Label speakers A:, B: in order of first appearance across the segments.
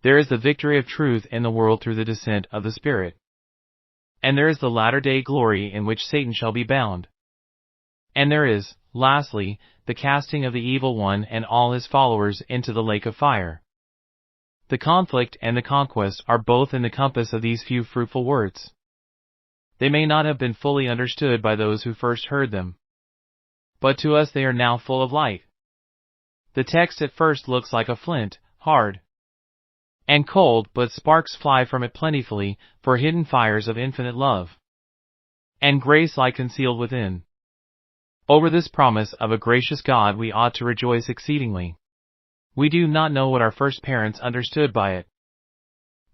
A: There is the victory of truth in the world through the descent of the Spirit. And there is the latter-day glory in which Satan shall be bound. And there is, lastly, the casting of the evil one and all his followers into the lake of fire. The conflict and the conquest are both in the compass of these few fruitful words. They may not have been fully understood by those who first heard them, but to us they are now full of light. The text at first looks like a flint, hard and cold, but sparks fly from it plentifully, for hidden fires of infinite love and grace lie concealed within. Over this promise of a gracious God we ought to rejoice exceedingly. We do not know what our first parents understood by it,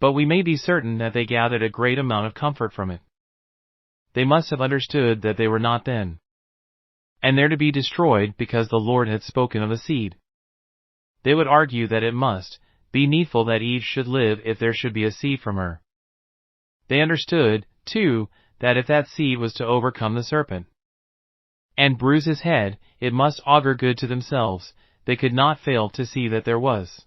A: but we may be certain that they gathered a great amount of comfort from it. They must have understood that they were not then and they're to be destroyed because the Lord had spoken of a seed. They would argue that it must be needful that Eve should live if there should be a seed from her. They understood, too, that if that seed was to overcome the serpent and bruise his head, it must augur good to themselves. They could not fail to see that there was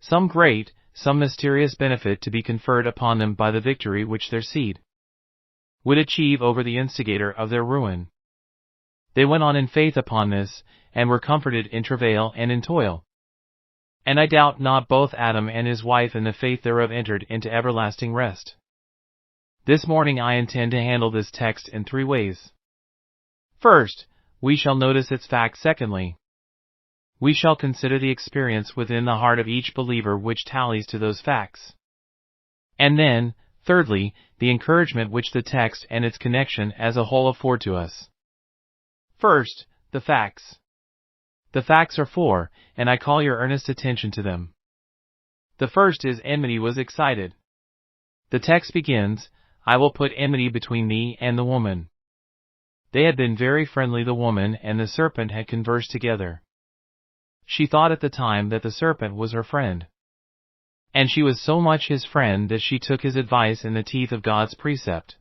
A: some great, some mysterious benefit to be conferred upon them by the victory which their seed would achieve over the instigator of their ruin. They went on in faith upon this, and were comforted in travail and in toil. And I doubt not both Adam and his wife in the faith thereof entered into everlasting rest. This morning I intend to handle this text in three ways. First, we shall notice its facts. Secondly, we shall consider the experience within the heart of each believer which tallies to those facts. And then, thirdly, the encouragement which the text and its connection as a whole afford to us. First, the facts. The facts are four, and I call your earnest attention to them. The first is enmity was excited. The text begins, I will put enmity between thee and the woman. They had been very friendly. The woman and the serpent had conversed together. She thought at the time that the serpent was her friend, and she was so much his friend that she took his advice in the teeth of God's precept,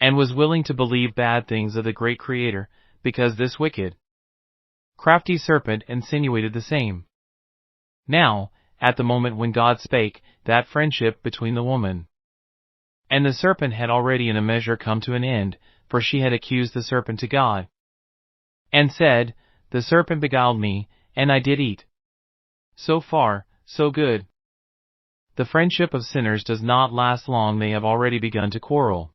A: and was willing to believe bad things of the great Creator, because this wicked, crafty serpent insinuated the same. Now, at the moment when God spake, that friendship between the woman and the serpent had already in a measure come to an end, for she had accused the serpent to God, and said, the serpent beguiled me, and I did eat. So far, so good. The friendship of sinners does not last long. They have already begun to quarrel.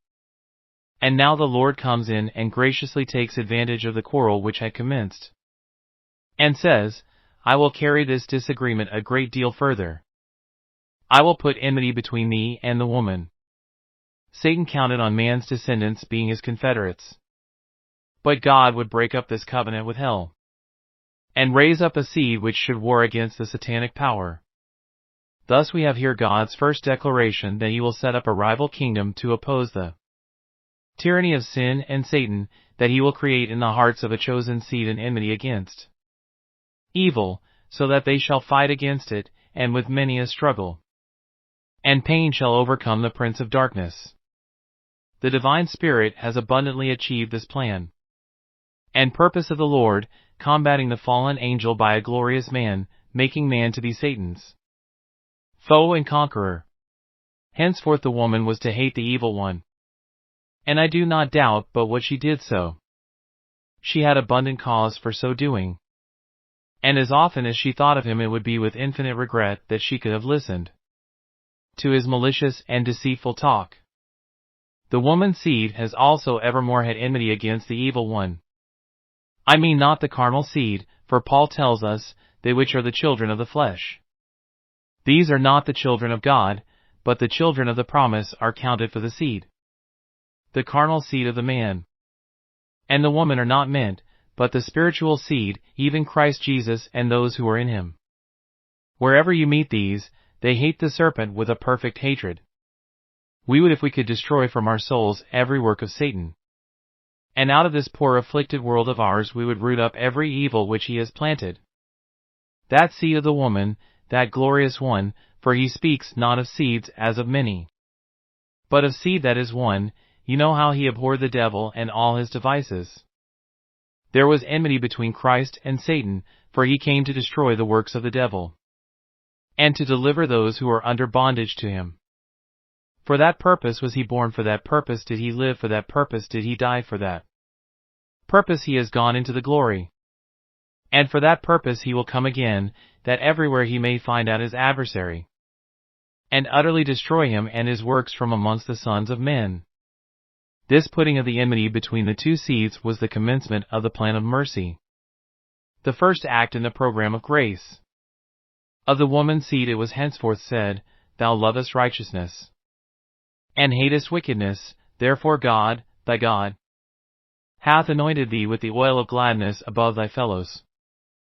A: And now the Lord comes in and graciously takes advantage of the quarrel which had commenced, and says, I will carry this disagreement a great deal further. I will put enmity between thee and the woman. Satan counted on man's descendants being his confederates. But God would break up this covenant with hell, and raise up a seed which should war against the satanic power. Thus we have here God's first declaration that he will set up a rival kingdom to oppose the tyranny of sin and Satan, that he will create in the hearts of a chosen seed an enmity against evil, so that they shall fight against it, and with many a struggle and pain shall overcome the prince of darkness. The divine Spirit has abundantly achieved this plan and purpose of the Lord, combating the fallen angel by a glorious man, making man to be Satan's foe and conqueror. Henceforth the woman was to hate the evil one, and I do not doubt but what she did so. She had abundant cause for so doing, and as often as she thought of him it would be with infinite regret that she could have listened to his malicious and deceitful talk. The woman's seed has also evermore had enmity against the evil one. I mean not the carnal seed, for Paul tells us, they which are the children of the flesh. These are not the children of God, but the children of the promise are counted for the seed, the carnal seed of the man and the woman are not meant, but the spiritual seed, even Christ Jesus and those who are in him. Wherever you meet these, they hate the serpent with a perfect hatred. We would if we could destroy from our souls every work of Satan, and out of this poor afflicted world of ours we would root up every evil which he has planted. That seed of the woman, that glorious one, for he speaks not of seeds as of many, but of seed that is one. You know how he abhorred the devil and all his devices. There was enmity between Christ and Satan, for he came to destroy the works of the devil. and to deliver those who are under bondage to him. For that purpose was he born, for that purpose did he live, for that purpose did he die, for that purpose he has gone into the glory. And for that purpose he will come again, that everywhere he may find out his adversary, and utterly destroy him and his works from amongst the sons of men. This putting of the enmity between the two seeds was the commencement of the plan of mercy, the first act in the program of grace. Of the woman's seed it was henceforth said, Thou lovest righteousness, and hatest wickedness, therefore God, thy God, hath anointed thee with the oil of gladness above thy fellows.